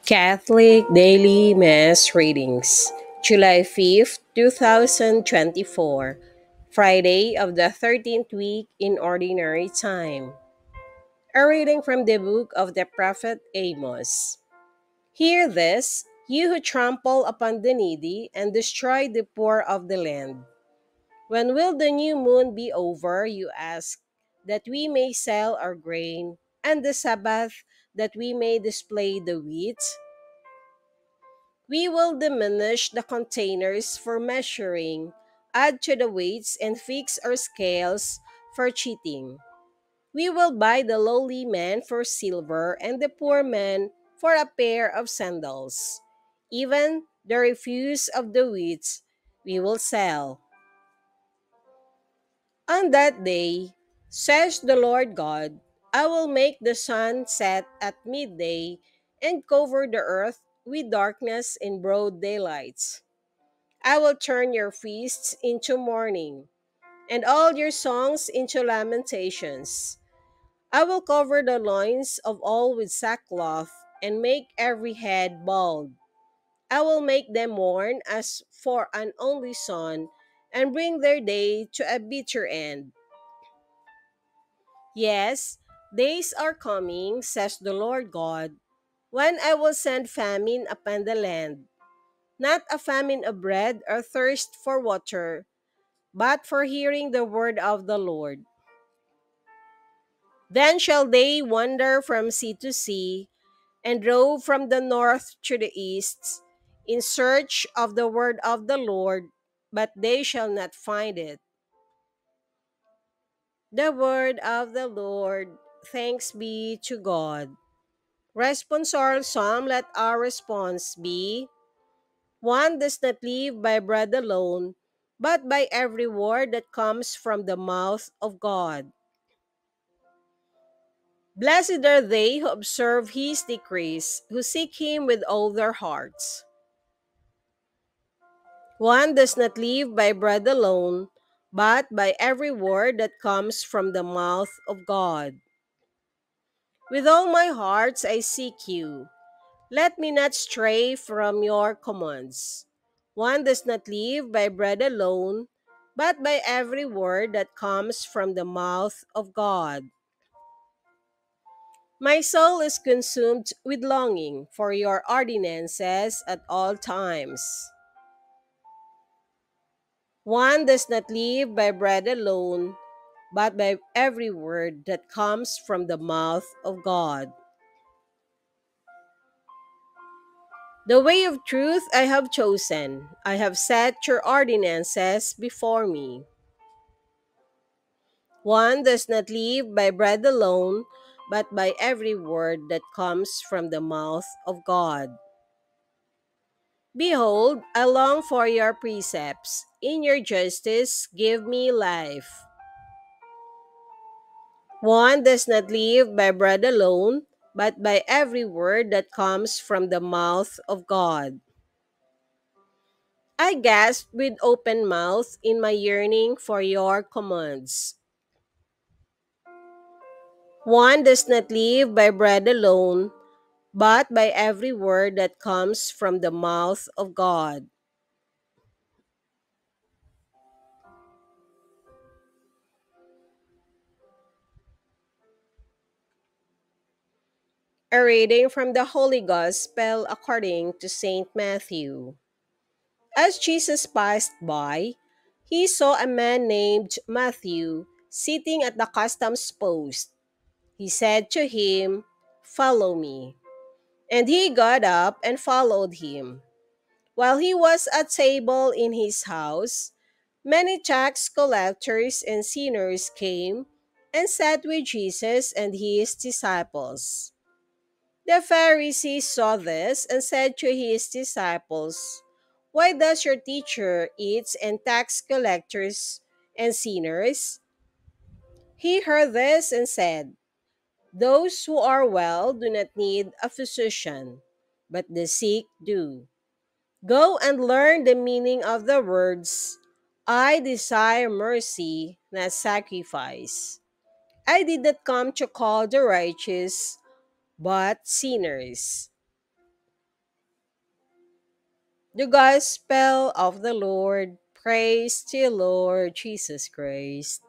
Catholic Daily Mass Readings, July 5th, 2024, Friday of the 13th week in Ordinary Time. A reading from the book of the prophet Amos. Hear this, you who trample upon the needy and destroy the poor of the land. When will the new moon be over, you ask, that we may sell our grain, and the Sabbath, that we may display the wheat? We will diminish the containers for measuring, add to the weights, and fix our scales for cheating. We will buy the lowly man for silver and the poor man for a pair of sandals. Even the refuse of the wheat we will sell. On that day, says the Lord God, I will make the sun set at midday and cover the earth with darkness in broad daylight. I will turn your feasts into mourning, and all your songs into lamentations. I will cover the loins of all with sackcloth, and make every head bald. I will make them mourn as for an only son, and bring their day to a bitter end. Yes, days are coming, says the Lord God, when I will send famine upon the land, not a famine of bread or thirst for water, but for hearing the word of the Lord. Then shall they wander from sea to sea, and rove from the north to the east, in search of the word of the Lord, but they shall not find it. The word of the Lord, thanks be to God. Responsorial Psalm, let our response be, one does not live by bread alone, but by every word that comes from the mouth of God. Blessed are they who observe his decrees, who seek him with all their hearts. One does not live by bread alone, but by every word that comes from the mouth of God. With all my heart I seek you. Let me not stray from your commands. One does not live by bread alone, but by every word that comes from the mouth of God. My soul is consumed with longing for your ordinances at all times. One does not live by bread alone, but by every word that comes from the mouth of God. The way of truth I have chosen. I have set your ordinances before me. One does not live by bread alone, but by every word that comes from the mouth of God. Behold, I long for your precepts. In your justice, give me life. One does not live by bread alone, but by every word that comes from the mouth of God. I gasped with open mouth in my yearning for your commands. One does not live by bread alone, but by every word that comes from the mouth of God. A reading from the Holy Gospel according to St. Matthew. As Jesus passed by, he saw a man named Matthew sitting at the customs post. He said to him, "Follow me." And he got up and followed him. While he was at table in his house, many tax collectors and sinners came and sat with Jesus and his disciples. The Pharisees saw this and said to his disciples, "Why does your teacher eat and tax collectors and sinners?" He heard this and said, "Those who are well do not need a physician, but the sick do. Go and learn the meaning of the words, 'I desire mercy, not sacrifice.' I did not come to call the righteous, but sinners." The Gospel of the Lord. Praise to you, Lord Jesus Christ.